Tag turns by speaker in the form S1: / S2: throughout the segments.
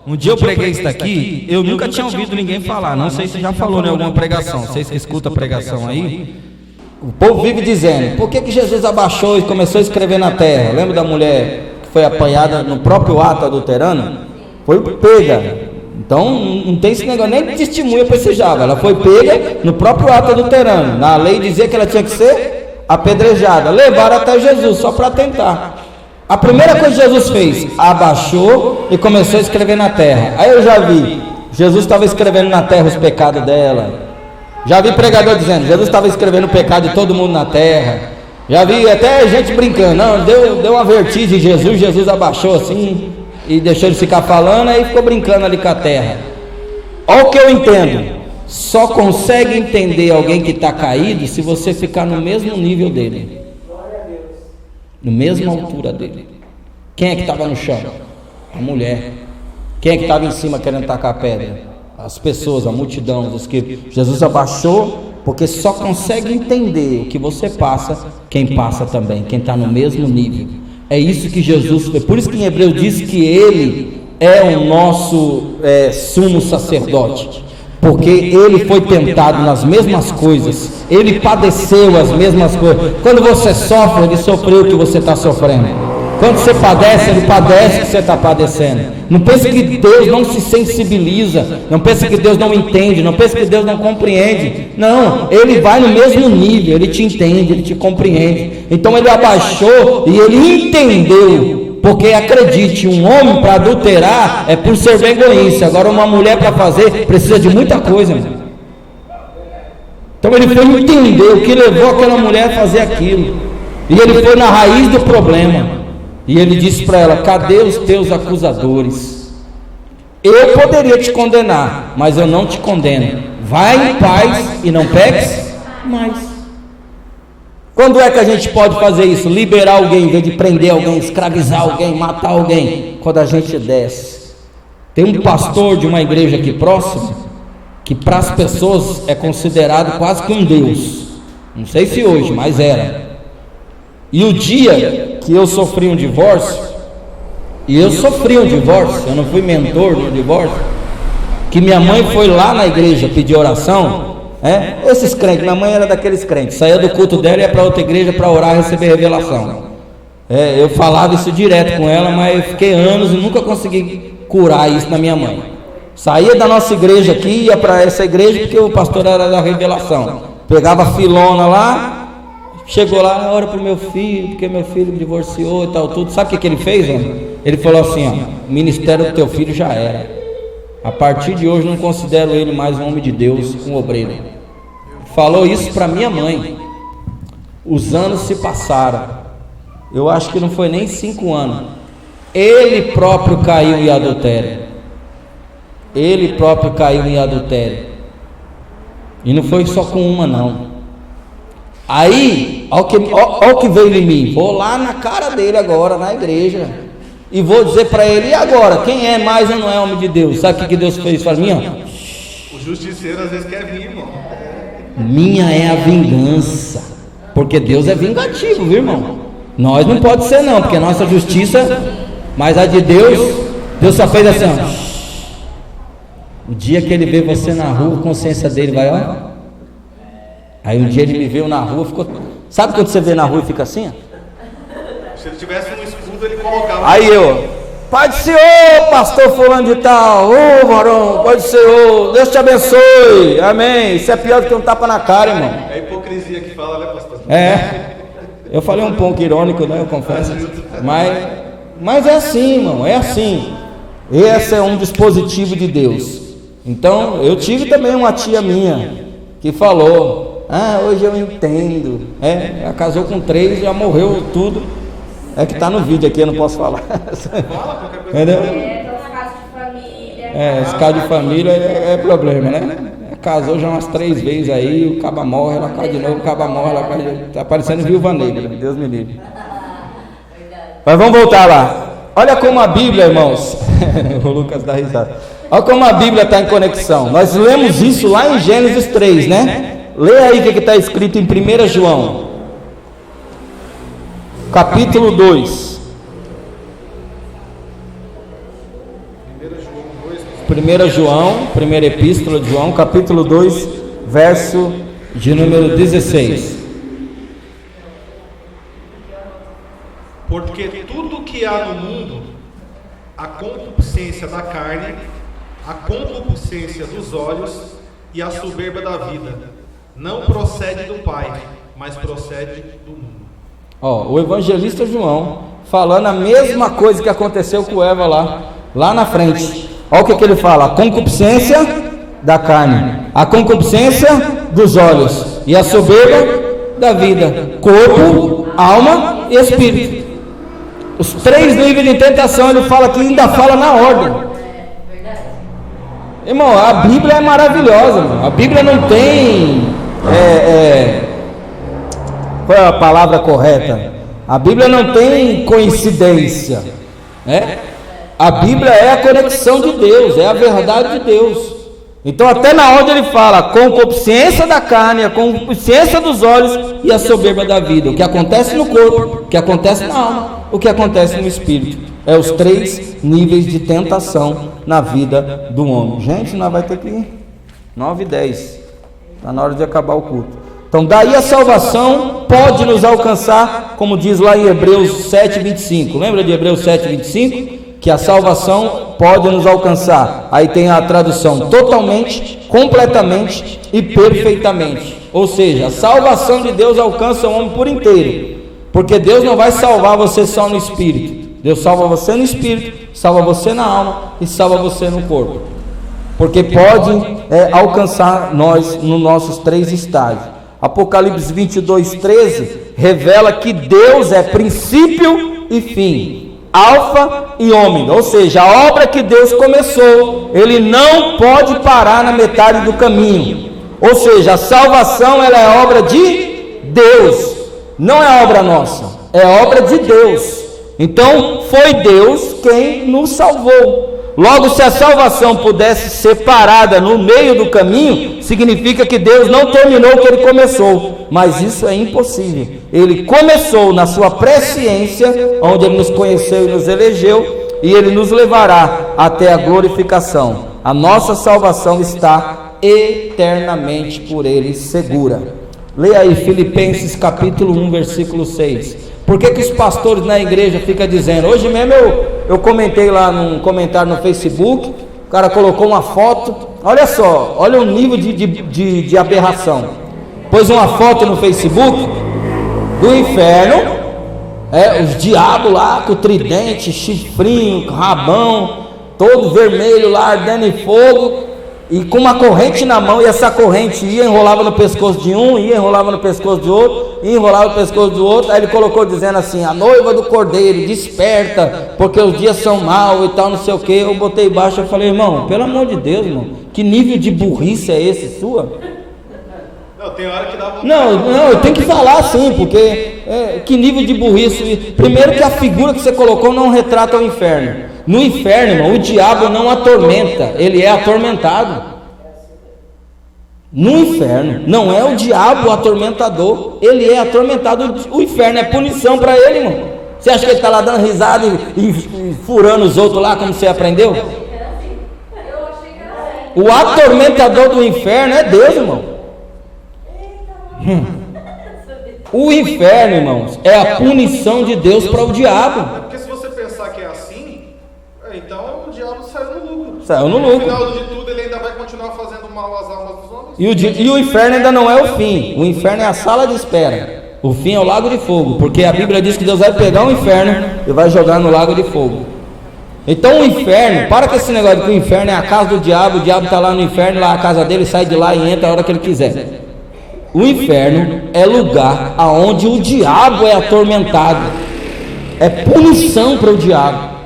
S1: Um dia eu preguei isso daqui, eu nunca tinha ouvido ninguém falar, não sei se já falou em alguma pregação, vocês que escutam a pregação aí. O povo vive dizendo, por que Jesus abaixou e começou a escrever na terra? Lembra da mulher que foi apanhada no próprio ato adulterando? Foi pega. Então não tem esse negócio nem de testemunha para esse java. Ela foi pega no próprio ato adulterando. Na lei dizia que ela tinha que ser apedrejada. Levaram até Jesus só para tentar. A primeira coisa que Jesus fez, abaixou e começou a escrever na terra. Aí eu já vi, Jesus estava escrevendo na terra os pecados dela. Já vi pregador dizendo, Jesus estava escrevendo o pecado de todo mundo na terra. Já vi até gente brincando, não, deu uma vertigem Jesus abaixou assim e deixou ele ficar falando, aí ficou brincando ali com a terra. Olha o que eu entendo, só consegue entender alguém que está caído se você ficar no mesmo nível dele. Na mesma altura dele. Quem é que estava no chão? A mulher. Quem é que estava em cima querendo tacar a pedra? As pessoas, a multidão, os que Jesus abaixou, porque só consegue entender o que você passa, quem passa também, quem está no mesmo nível. É isso que Jesus fez. Por isso que em Hebreus diz que ele é o nosso sumo sacerdote. Porque ele foi tentado nas mesmas coisas, ele padeceu as mesmas coisas. Quando você sofre, ele sofreu o que você está sofrendo. Quando você padece, ele padece o que você está padecendo. Não pense que Deus não se sensibiliza, não pense que Deus não entende, não pense que Deus não compreende. Não, ele vai no mesmo nível, ele te entende, ele te compreende. Então ele abaixou e ele entendeu. Porque acredite, um homem para adulterar é por ser vergonhice. Agora uma mulher para fazer precisa de muita coisa, meu. Então ele foi entender o que levou aquela mulher a fazer aquilo. E ele foi na raiz do problema. E ele disse para ela, cadê os teus acusadores? Eu poderia te condenar, mas eu não te condeno. Vai em paz e não peques mais. Quando é que a gente pode fazer isso? Liberar alguém, em vez de prender alguém, escravizar alguém, matar alguém? Quando a gente desce. Tem um pastor de uma igreja aqui próxima, que para as pessoas é considerado quase que um Deus. Não sei se hoje, mas era. E o dia que eu sofri um divórcio, eu não fui mentor do divórcio, que minha mãe foi lá na igreja pedir oração. Esses crentes, minha mãe era daqueles crentes, saía do culto dela e ia para outra igreja para orar e receber revelação. Eu falava isso direto com ela, mas eu fiquei anos e nunca consegui curar isso na minha mãe. Saía da nossa igreja aqui, ia para essa igreja porque o pastor era da revelação. Pegava a filona lá, chegou lá, ora para o meu filho, porque meu filho me divorciou e tal, tudo. Sabe o que ele fez? Ele falou assim, o ministério do teu filho já era. A partir de hoje não considero ele mais um homem de Deus, um obreiro. Falou isso para minha mãe. Os anos se passaram. Eu acho que não foi nem 5 anos. Ele próprio caiu em adultério. E não foi só com uma, não. Aí, olha o que veio em mim. Vou lá na cara dele agora, na igreja, e vou dizer para ele, e agora, quem é mais ou não é homem de Deus? Sabe o que Deus fez para mim?
S2: O justiceiro às vezes quer vir, irmão.
S1: Minha é a vingança, porque Deus é vingativo, viu, irmão? Nós não pode ser não, porque a nossa justiça, mas a de Deus só fez assim, ó. O dia que ele vê você na rua, a consciência dele vai, ó. Aí um dia ele me viu na rua, ficou... Sabe quando você vê na rua e fica assim, ó?
S2: Se ele tivesse um escudo, ele colocava.
S1: Aí eu, Pai do Senhor, pastor fulano de tal, varão, Pai do Senhor, Deus te abençoe, amém. Isso é pior do que um tapa na cara, irmão.
S2: É hipocrisia que fala, né, pastor?
S1: Eu falei um pouco irônico, né, eu confesso. Mas é assim, irmão, é assim. Esse é um dispositivo de Deus. Então, eu tive também uma tia minha que falou, hoje eu entendo. Ela casou com 3, já morreu tudo. É que está no vídeo aqui, eu não posso falar. Entendeu?
S3: Caso de família.
S1: Esse caso de família é problema, né? Casou já umas 3 vezes aí, o caba morre, ela cai de novo, o caba morre, ela cai de novo. Está parecendo Viúva Negra, Deus me livre. Mas vamos voltar lá. Olha como a Bíblia, irmãos. O Lucas dá risada. Olha como a Bíblia está em conexão. Nós lemos isso lá em Gênesis 3, né? Lê aí o que está escrito em 1 João. Capítulo 2. 1 João, primeira epístola de João, capítulo 2, verso de número 16.
S2: Porque tudo que há no mundo, a concupiscência da carne, a concupiscência dos olhos e a soberba da vida, não procede do Pai, mas procede do mundo.
S1: O evangelista João falando a mesma coisa que aconteceu com Eva lá na frente. Olha o que ele fala: a concupiscência da carne, a concupiscência dos olhos e a soberba da vida, corpo, alma e espírito. Os 3 níveis de tentação, ele fala que ainda fala na ordem. Irmão, a Bíblia é maravilhosa, irmão. A Bíblia não tem qual é a palavra correta? A Bíblia não tem coincidência, né? A Bíblia é a conexão de Deus, é a verdade de Deus. Então até na ordem ele fala: a concupiscência da carne, a concupiscência dos olhos e a soberba da vida. O que acontece no corpo, o que acontece na alma, o que acontece no espírito. É os 3 níveis de tentação na vida do homem. Gente, nós vamos ter que ir 9h10. Está na hora de acabar o culto. Então daí a salvação pode nos alcançar, como diz lá em Hebreus 7:25. Lembra de Hebreus 7:25? Que a salvação pode nos alcançar. Aí tem a tradução: totalmente, completamente e perfeitamente. Ou seja, a salvação de Deus alcança o homem por inteiro. Porque Deus não vai salvar você só no espírito. Deus salva você no espírito, salva você na alma e salva você no corpo. Porque pode alcançar nós nos nossos 3 estágios. Apocalipse 22:13 revela que Deus é princípio e fim, alfa e ômega, ou seja, a obra que Deus começou, Ele não pode parar na metade do caminho. Ou seja, a salvação ela é obra de Deus, não é obra nossa, é obra de Deus. Então foi Deus quem nos salvou. Logo, se a salvação pudesse ser parada no meio do caminho, significa que Deus não terminou o que Ele começou. Mas isso é impossível. Ele começou na sua presciência, onde Ele nos conheceu e nos elegeu, e Ele nos levará até a glorificação. A nossa salvação está eternamente por Ele segura. Leia aí Filipenses capítulo 1, versículo 6. Por que os pastores na igreja ficam dizendo? Hoje mesmo eu comentei lá num comentário no Facebook, o cara colocou uma foto, olha só, olha o nível de aberração. Pôs uma foto no Facebook do inferno, os diabos lá com tridente, chifrinho, rabão, todo vermelho lá, ardendo em fogo, e com uma corrente na mão, e essa corrente ia, enrolava no pescoço de um, ia, enrolava no pescoço de outro, ia, enrolava no pescoço do outro. Aí ele colocou dizendo assim: a noiva do cordeiro, desperta, porque os dias são maus e tal, não sei o que. Eu botei embaixo e falei: irmão, pelo amor de Deus, irmão, que nível de burrice é esse sua?
S2: Não, tem hora que dá vontade.
S1: Não, eu tenho que falar assim, porque que nível de burrice. Primeiro que a figura que você colocou não retrata o inferno. No inferno, irmão, o diabo não atormenta, ele é atormentado. No inferno, não é o diabo o atormentador, ele é atormentado. O inferno é punição para ele, irmão. Você acha que ele está lá dando risada e furando os outros lá, como você aprendeu? O atormentador do inferno é Deus, irmão. O inferno, irmãos, é a punição de Deus para o diabo.
S2: Porque se você pensar que é assim, então o diabo saiu no lucro.
S1: Saiu no
S2: No
S1: lucro.
S2: final de tudo, ele ainda vai continuar fazendo mal às almas dos homens.
S1: E o inferno ainda não é o fim. O inferno é a sala de espera. O fim é o lago de fogo. Porque a Bíblia diz que Deus vai pegar o inferno e vai jogar no lago de fogo. Então o inferno, para com esse negócio de que o inferno é a casa do diabo. O diabo está lá no inferno, lá a casa dele, sai de lá e entra a hora que ele quiser. O inferno é lugar aonde o diabo é atormentado. É punição para o diabo.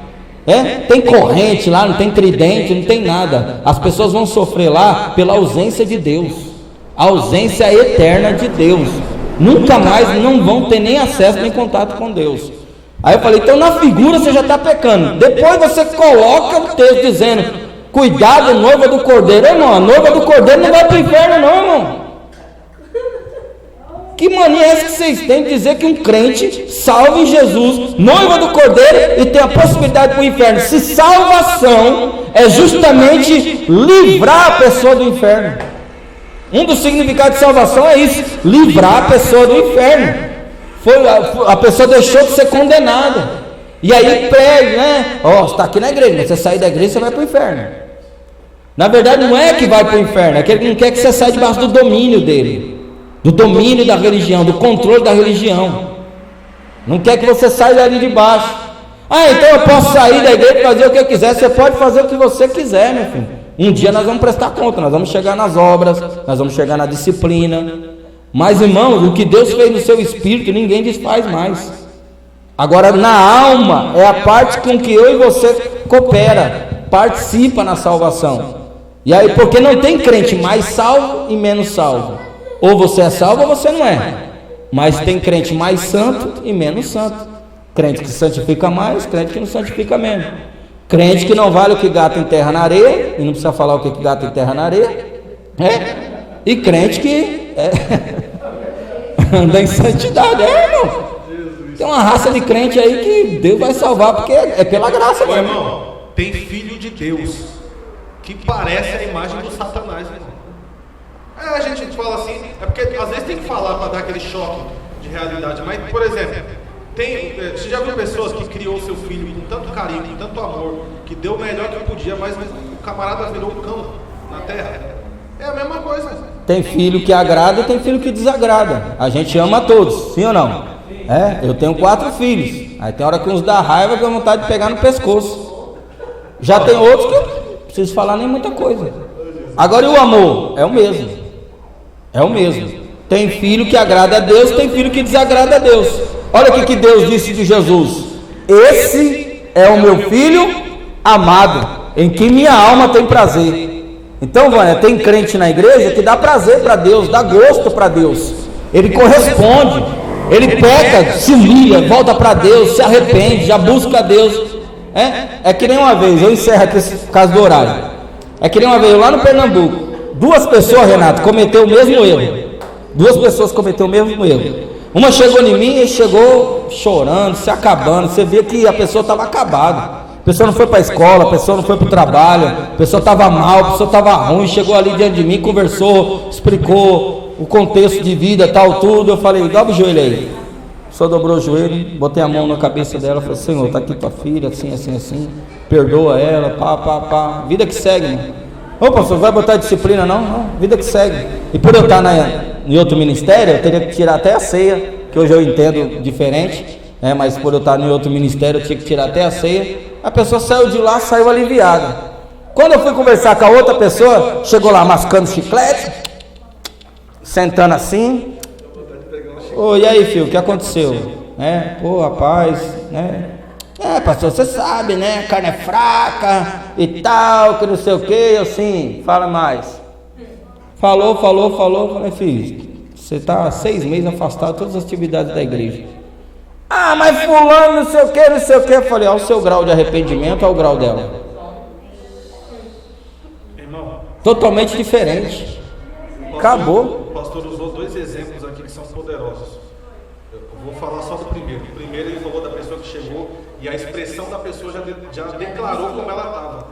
S1: Tem corrente lá, não tem tridente, não tem nada. As pessoas vão sofrer lá pela ausência de Deus, a ausência eterna de Deus. Nunca mais não vão ter nem acesso nem contato com Deus. Aí eu falei: então na figura você já está pecando. Depois você coloca o texto dizendo: cuidado, noiva do cordeiro. Irmão, a noiva do cordeiro não vai para o inferno não, irmão. Que mania é essa que vocês têm de dizer que um crente salvo em Jesus, noiva do Cordeiro, e tem a possibilidade para o inferno? Se salvação é justamente livrar a pessoa do inferno. Um dos significados de salvação é isso: livrar a pessoa do inferno. A pessoa deixou de ser condenada. E aí perde, né? Ó, você está aqui na igreja, mas você sair da igreja, você vai para o inferno. Na verdade, não é que vai para o inferno, é que ele não quer que você saia debaixo do domínio dele, do domínio da religião, do controle da religião. Não quer que você saia dali de baixo. Ah, então eu posso sair da igreja e fazer o que eu quiser. Você pode fazer o que você quiser, meu filho. Um dia nós vamos prestar conta, nós vamos chegar nas obras, nós vamos chegar na disciplina. Mas, irmãos, o que Deus fez no seu espírito, ninguém desfaz mais. Agora, na alma, é a parte com que eu e você coopera, participa na salvação. E aí, porque não tem crente mais salvo e menos salvo. Ou você é salvo ou você não é. Mas tem crente mais santo e menos santo. Crente que santifica mais, crente que não santifica menos. Crente que não vale o que gato enterra na areia, e não precisa falar o que gato enterra na areia. E crente que anda em santidade, irmão. Tem uma raça de crente aí que Deus vai salvar, porque é pela graça mesmo.
S2: Irmão, tem filho de Deus que parece a imagem do Satanás, irmão. A gente fala assim, é porque às vezes tem que falar para dar aquele choque de realidade. Mas, por exemplo, você já viu pessoas que criou seu filho com tanto carinho, com tanto amor, que deu o melhor que podia, mas o camarada virou um cão na terra? É a mesma coisa.
S1: Tem filho que agrada e tem filho que desagrada. A gente ama todos, sim ou não? Eu tenho 4 filhos. Aí tem hora que uns dá raiva que dá vontade de pegar no pescoço. Já tem outros que eu não preciso falar nem muita coisa. Agora, e o amor? É o mesmo. É o mesmo. Tem filho que agrada a Deus, tem filho que desagrada a Deus. Olha o que Deus disse de Jesus: esse é o meu filho amado, em que minha alma tem prazer. Então, Vânia, tem crente na igreja que dá prazer para Deus, dá gosto para Deus. Ele corresponde, ele peca, se humilha, volta para Deus, se arrepende, já busca a Deus. É que nem uma vez, eu encerro aqui esse caso do horário. É que nem uma vez, lá no Pernambuco, 2 pessoas, Renato, cometeram o mesmo erro. 2 pessoas cometeram o mesmo erro. Uma chegou em mim e chegou chorando, se acabando. Você via que a pessoa estava acabada. A pessoa não foi para a escola, a pessoa não foi para o trabalho, a pessoa estava mal, a pessoa estava ruim. Chegou ali diante de mim, conversou, explicou o contexto de vida, tal, tudo. Eu falei: dobra o joelho aí. A pessoa dobrou o joelho, botei a mão na cabeça dela, falei: Senhor, está aqui tua filha, assim, assim, assim. Perdoa ela, pá. Vida que segue, mano. Ô pastor, vai botar disciplina? Não, vida que segue. E por eu estar em outro ministério, eu teria que tirar até a ceia, que hoje eu entendo diferente, mas por eu estar em outro ministério, eu tinha que tirar até a ceia. A pessoa saiu de lá, saiu aliviada. Quando eu fui conversar com a outra pessoa, chegou lá mascando chiclete, sentando assim. E aí, filho, o que aconteceu? Pô, rapaz, pastor, você sabe, né? A carne é fraca e tal, que não sei o que. Eu sim, fala mais. Falou. Falei: filho, você está há 6 meses afastado de todas as atividades da igreja. Ah, mas fulano, não sei o que. Eu falei: o seu grau de arrependimento, ao grau dela.
S2: Irmão,
S1: totalmente diferente. Acabou.
S2: O pastor usou 2 exemplos aqui que são poderosos. Eu vou falar só do primeiro. O primeiro, ele falou da pessoa que chegou e a expressão da pessoa já declarou como ela estava.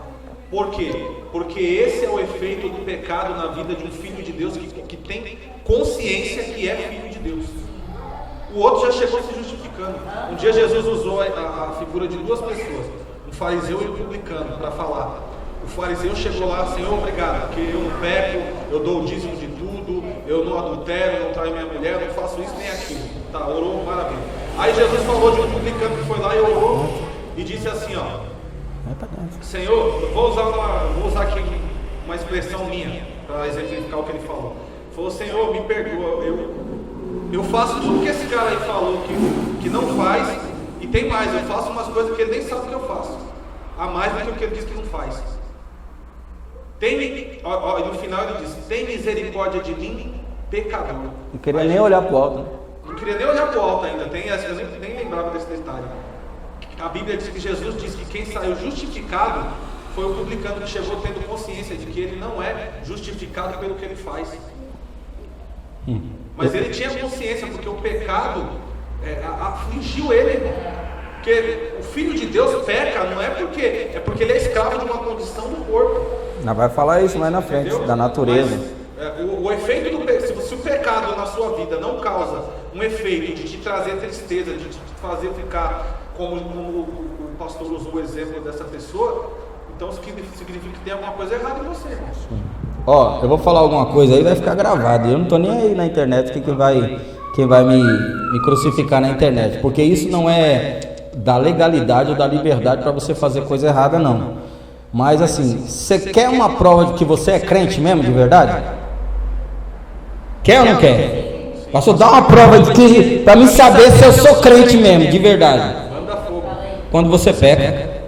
S2: Por quê? Porque esse é o efeito do pecado na vida de um filho de Deus que tem consciência que é filho de Deus. O outro já chegou se justificando. Um dia Jesus usou a figura de 2 pessoas, um fariseu e um publicano, para falar. O fariseu chegou lá: Senhor, obrigado, porque eu não peco, eu dou o dízimo de tudo, eu não adultero, não traio minha mulher, não faço isso nem aquilo. Tá, orou, maravilha. Aí Jesus falou de um publicano que foi lá e orou e disse assim: Senhor, vou usar aqui uma expressão minha para exemplificar o que ele falou. Falou: Senhor, me perdoa, eu faço tudo que esse cara aí falou que não faz, e tem mais, eu faço umas coisas que ele nem sabe que eu faço, a mais do que o que ele diz que não faz. No final ele disse: tem misericórdia de mim, pecador.
S1: Não queria nem olhar para o alto.
S2: Não queria nem olhar para o alto ainda, eu nem lembrava desse detalhe. A Bíblia diz que Jesus diz que quem saiu justificado foi o publicano que chegou tendo consciência de que ele não é justificado pelo que ele faz. Mas ele tinha consciência, porque o pecado afligiu ele. Porque o Filho de Deus peca, não é porque ele é escravo de uma condição do corpo.
S1: Não vai falar isso mais na frente,
S2: Entendeu?
S1: da natureza.
S2: Mas, o efeito do pecado, se o pecado na sua vida não causa um efeito de te trazer tristeza, de te fazer ficar como o pastor usou o exemplo dessa pessoa, então significa que tem alguma coisa errada em você.
S1: Ó, eu vou falar alguma coisa aí, vai ficar gravado. Eu não tô nem aí na internet, quem vai me crucificar na internet, porque isso não é da legalidade ou da liberdade para você fazer coisa errada, não. Mas assim, você quer uma prova de que você é crente mesmo, de verdade? Quer ou não quer? Pastor, dá uma prova de que, para mim saber se eu sou crente mesmo, de verdade.
S2: Manda fogo.
S1: Quando você peca.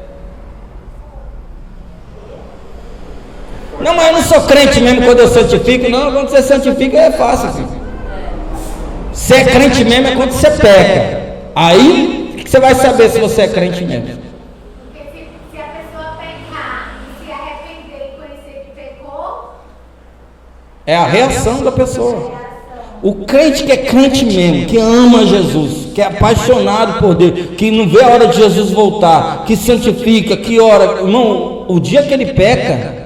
S1: Não, mas eu não sou crente mesmo quando eu santifico. Não, quando você santifica é fácil, filho. Você é crente mesmo é quando você peca. Aí que você vai saber se você é crente mesmo.
S3: Porque se a pessoa pecar e se arrepender e conhecer que pecou,
S1: É a reação da pessoa. O crente que é crente mesmo, que ama Jesus, que é apaixonado por Deus, que não vê a hora de Jesus voltar, que santifica, que ora. Irmão, o dia que ele peca,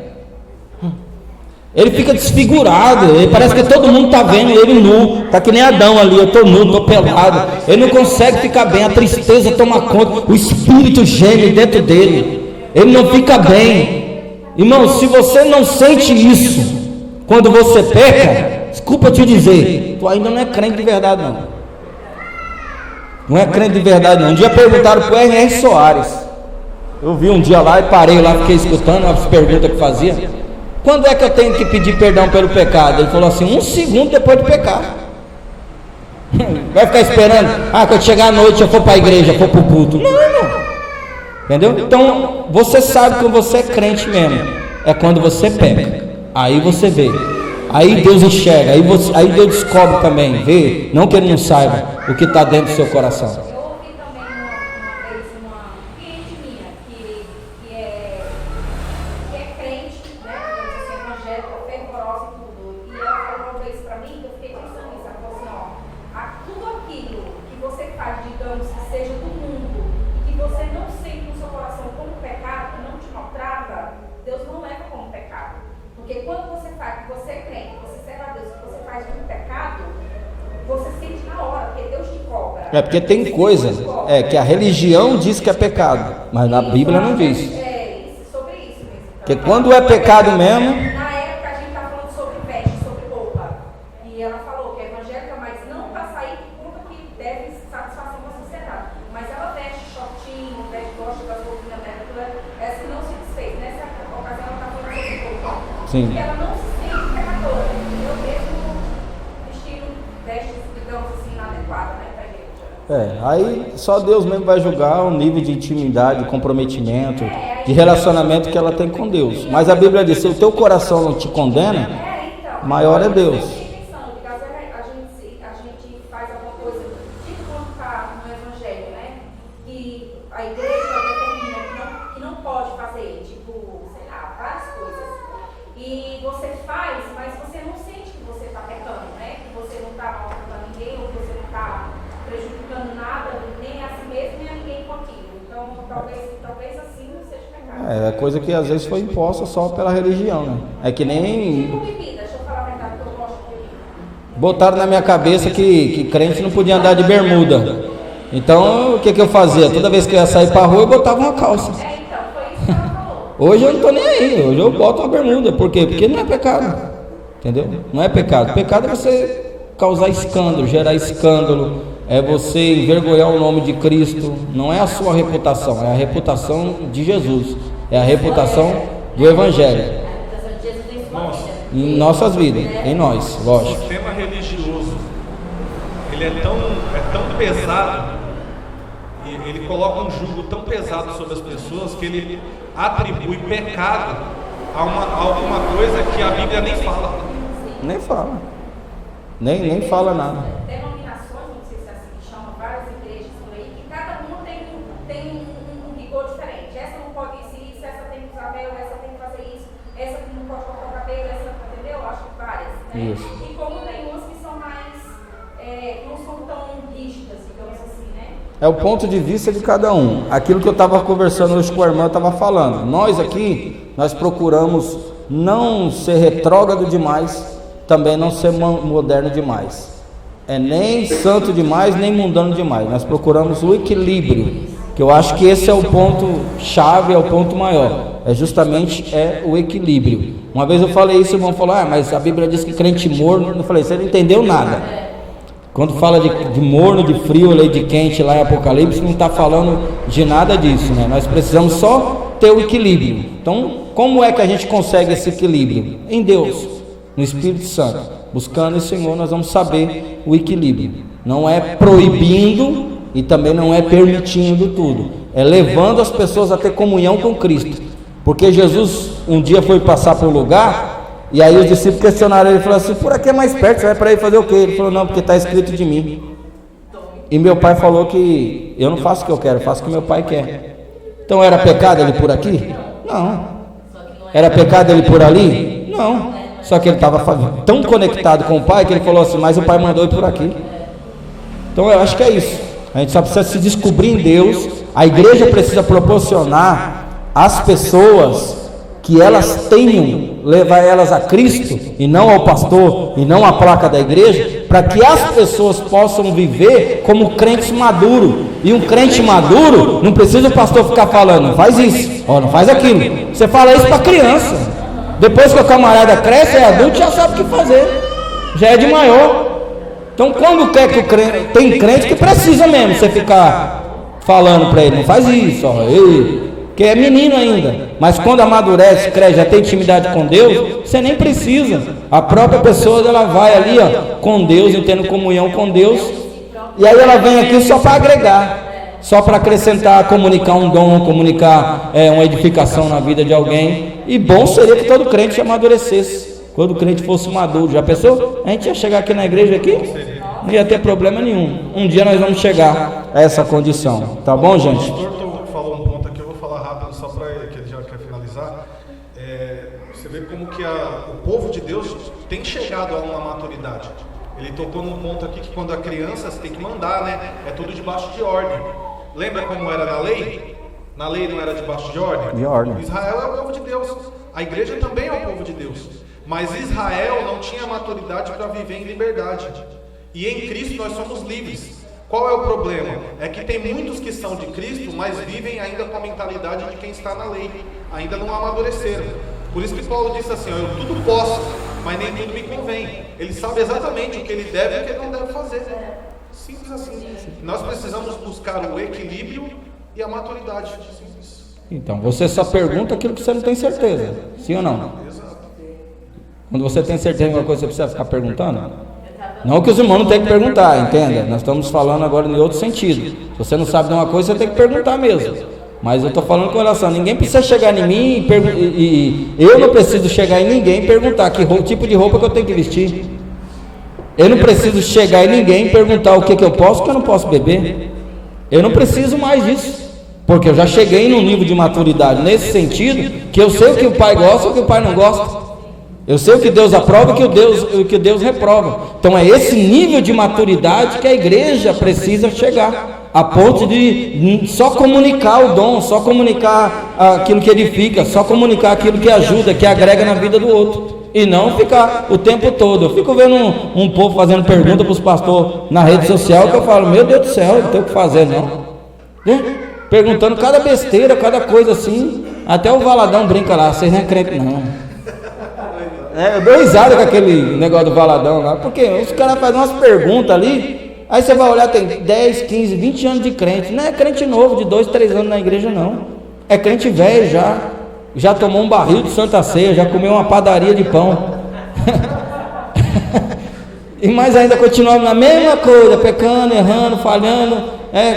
S1: ele fica desfigurado. Ele parece que todo mundo está vendo ele nu. Está que nem Adão ali, eu estou nu, estou pelado. Ele não consegue ficar bem, a tristeza toma conta, o espírito geme dentro dele. Ele não fica bem. Irmão, se você não sente isso quando você peca, desculpa te dizer, tu ainda não é crente de verdade, não. Não é crente de verdade, não. Um dia perguntaram para o R.R. Soares. Eu vi um dia lá e parei lá, fiquei escutando as perguntas que fazia. Quando é que eu tenho que pedir perdão pelo pecado? Ele falou assim, 1 segundo depois de pecar. Vai ficar esperando, quando chegar à noite eu for para a igreja, eu for para o culto. Não, não. Entendeu? Então, você sabe que você é crente mesmo. É quando você peca. Aí você vê. Aí Deus enxerga. Aí Deus descobre também. Vê. Não que ele não saiba o que está dentro do seu coração.
S3: eu ouvi também uma vez uma cliente minha que é crente, né? Digamos assim, evangélica, fervorosa e tudo. E ela falou uma vez pra mim, que eu fiquei pensando nisso. Ela falou assim: tudo aquilo que você faz, digamos, que seja do mundo, e que você não sente no seu coração como pecado, que não te maltrata, Deus não leva como pecado. Porque quando você faz, que você é crente, você serve a Deus, que você faz um pecado, você sente na hora, porque Deus te cobra.
S1: É porque tem coisa que a religião diz que é pecado, mas na Bíblia não diz.
S3: Sobre isso mesmo.
S1: Porque quando é pecado mesmo,
S3: Na época a gente está falando sobre veste, sobre roupa. E ela falou que é evangélica, mas não para sair por conta que deve satisfação para a sociedade. Mas ela veste shortinho, gosta das roupinhas dela, essa não se desfez. Nessa ocasião ela está falando sobre roupa.
S1: Sim.
S3: E ela não se sente pecadora. Eu mesmo vestido vestes, digamos assim, inadequada, né, para a igreja.
S1: aí só Deus mesmo vai julgar o nível de intimidade, de comprometimento, de relacionamento que ela tem com Deus. Mas a Bíblia diz, se o teu coração não te condena,
S3: Então,
S1: maior é Deus.
S3: eu fiquei pensando, porque às vezes a gente faz alguma coisa, tipo quando está no evangelho, né? Que a igreja determina que não pode fazer, tipo, sei lá, várias coisas. E você faz, mas você não sente que você está pecando, né? Que você não está maltratando ninguém, ou que você não está prejudicando nada, nem a si mesmo, nem a ninguém com aquilo. Então, talvez assim não seja pecado.
S1: É coisa que às vezes foi imposta só pela religião, né? É que nem
S3: Tipo bebida, deixa eu falar a verdade, que eu gosto de bebida.
S1: botaram na minha cabeça que crente não podia andar de bermuda. Então, o que eu fazia? Toda vez que eu ia sair pra rua, eu botava uma calça.
S3: Então, foi isso que ela falou.
S1: Hoje eu não tô nem aí, hoje eu boto uma bermuda. Por quê? Porque não é pecado. Entendeu? Não é pecado. Pecado é você causar escândalo, gerar escândalo, é você envergonhar o nome de Cristo. Não é a sua reputação, é a reputação de Jesus, é a reputação do Evangelho em nossas vidas, em nós,
S2: O
S1: lógico.
S2: sistema religioso, ele é tão pesado, e ele coloca um jugo tão pesado sobre as pessoas, que ele atribui pecado a alguma coisa que a Bíblia nem fala.
S1: Nem fala, nem fala nada.
S3: Denominações, não sei se é assim que chama, várias igrejas por aí, que cada uma tem um rigor diferente. Essa não pode isso, essa tem que usar véu, essa tem que fazer isso, essa não pode cortar o cabelo, essa, entendeu? Acho que várias, né?
S1: Isso.
S3: E como tem umas que são mais
S1: é o ponto de vista de cada um. Aquilo que eu estava conversando hoje com a irmã, estava falando. Nós aqui, nós procuramos não ser retrógrado demais, também não ser moderno demais. É nem santo demais, nem mundano demais. Nós procuramos o equilíbrio, que eu acho que esse é o ponto chave, é o ponto maior. É justamente o equilíbrio. Uma vez eu falei isso, o irmão falou, mas a Bíblia diz que crente morno. Eu falei, você não entendeu nada. Quando fala de morno, de frio, lei de quente lá em Apocalipse, não está falando de nada disso, né? Nós precisamos só ter o equilíbrio. Então, como é que a gente consegue esse equilíbrio? Em Deus, no Espírito Santo. Buscando o Senhor, nós vamos saber o equilíbrio. Não é proibindo e também não é permitindo tudo. É levando as pessoas a ter comunhão com Cristo. Porque Jesus um dia foi passar por um lugar, e aí os discípulos questionaram ele, falaram assim, por aqui é mais perto, você vai para aí fazer o quê? Ele falou, não, porque está escrito de mim. E meu pai falou que eu não faço o que eu quero, eu faço o que meu pai quer. Então era pecado ele por aqui? Não. Era pecado ele por ali? Não. Só que ele estava tão conectado com o pai que ele falou assim, mas o pai mandou ir por aqui. Então eu acho que é isso. A gente só precisa se descobrir em Deus. A igreja precisa proporcionar às pessoas que elas tenham, levar elas a Cristo e não ao pastor e não à placa da igreja, para que as pessoas possam viver como crentes maduros. E um crente maduro não precisa o pastor ficar falando, não faz isso, não faz aquilo. Você fala isso para criança. Depois que o camarada cresce, é adulto, já sabe o que fazer, já é de maior. Então quando quer que o crente, tem crente que precisa mesmo você ficar falando para ele, não faz isso, que é menino ainda, mas quando amadurece, cresce, já tem intimidade com Deus, você nem precisa. A própria pessoa, ela vai ali, com Deus, e tendo comunhão com Deus, e aí ela vem aqui só para agregar, só para acrescentar, comunicar um dom, comunicar uma edificação na vida de alguém. E bom seria que todo crente amadurecesse, quando o crente fosse maduro. Já pensou? A gente ia chegar aqui na igreja aqui, não ia ter problema nenhum. Um dia nós vamos chegar a essa condição, tá bom, gente?
S2: Você vê como que o povo de Deus tem chegado a uma maturidade. Ele tocou num ponto aqui que quando a criança você tem que mandar, né? É tudo debaixo de ordem. Lembra como era na lei? Na lei não era debaixo de ordem?
S1: De ordem.
S2: Israel é o povo de Deus. A igreja também é o povo de Deus. Mas Israel não tinha maturidade para viver em liberdade. E em Cristo nós somos livres. Qual é o problema? É que tem muitos que são de Cristo, mas vivem ainda com a mentalidade de quem está na lei. Ainda não amadureceram. Por isso que Paulo disse assim, eu tudo posso, mas nem tudo me convém. Ele sabe exatamente o que ele deve e o que ele não deve fazer. Simples assim. Nós precisamos buscar o equilíbrio e a maturidade.
S1: Então, você só pergunta aquilo que você não tem certeza. Sim ou não?
S2: Exato.
S1: Quando você tem certeza de uma coisa, você precisa ficar perguntando? Não que os irmãos não tenham que perguntar, entenda? Nós estamos falando agora em outro sentido. Se você não sabe de uma coisa, você tem que perguntar mesmo. Mas eu estou falando com relação, ninguém precisa chegar em mim e eu não preciso chegar em ninguém e perguntar que tipo de roupa que eu tenho que vestir. Eu não preciso chegar em ninguém e perguntar o que eu posso e o que eu não posso beber. Eu não preciso mais disso, porque eu já cheguei num nível de maturidade nesse sentido, que eu sei o que o pai gosta e o que o pai não gosta. Eu sei o que Deus aprova e o que Deus reprova. Então é esse nível de maturidade que a igreja precisa chegar, a ponto de só comunicar o dom, só comunicar aquilo que edifica, só comunicar aquilo que ajuda, que agrega na vida do outro, e não ficar o tempo todo. Eu fico vendo um povo fazendo pergunta para os pastores na rede social, que eu falo, meu Deus do céu, não tem o que fazer não, perguntando cada besteira, cada coisa assim. Até o Valadão brinca lá, vocês não é crente não. Eu dou risada com aquele negócio do Valadão lá, porque os caras fazem umas perguntas ali, aí você vai olhar, tem 10, 15, 20 anos de crente. Não é crente novo, de 2, 3 anos na igreja não. É crente velho já tomou um barril de Santa Ceia, já comeu uma padaria de pão. E mais ainda continuando na mesma coisa, pecando, errando, falhando,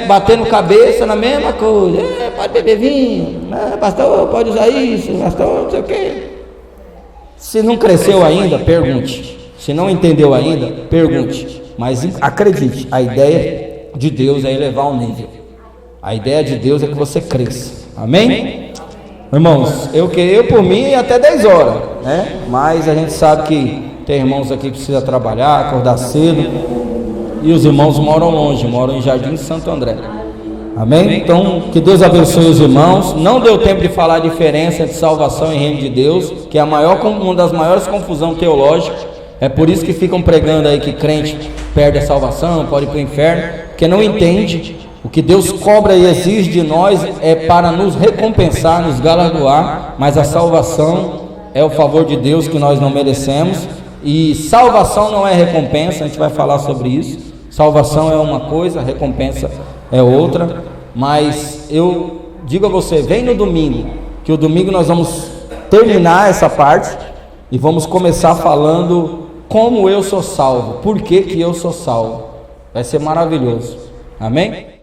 S1: batendo cabeça na mesma coisa. Pode beber vinho, pastor, pode usar isso, pastor, não sei o quê. Se não cresceu ainda, pergunte. Se não entendeu ainda, pergunte. Mas acredite, a ideia de Deus é elevar o nível. A ideia de Deus é que você cresça. Amém? Irmãos, eu por mim até 10 horas, né? Mas a gente sabe que tem irmãos aqui que precisam trabalhar, acordar cedo. E os irmãos moram longe, moram em Jardim Santo André. Amém? Então, que Deus abençoe os irmãos. Não deu tempo de falar a diferença entre salvação e reino de Deus, que é uma das maiores confusões teológicas. É por isso que ficam pregando aí que crente perde a salvação, pode ir para o inferno, porque não entende. O que Deus cobra e exige de nós é para nos recompensar, nos galardoar, mas a salvação é o favor de Deus que nós não merecemos. E salvação não é recompensa, a gente vai falar sobre isso. Salvação é uma coisa, recompensa é outra. Mas eu digo a você, vem no domingo, que o domingo nós vamos terminar essa parte e vamos começar falando como eu sou salvo, por que que eu sou salvo. Vai ser maravilhoso, amém?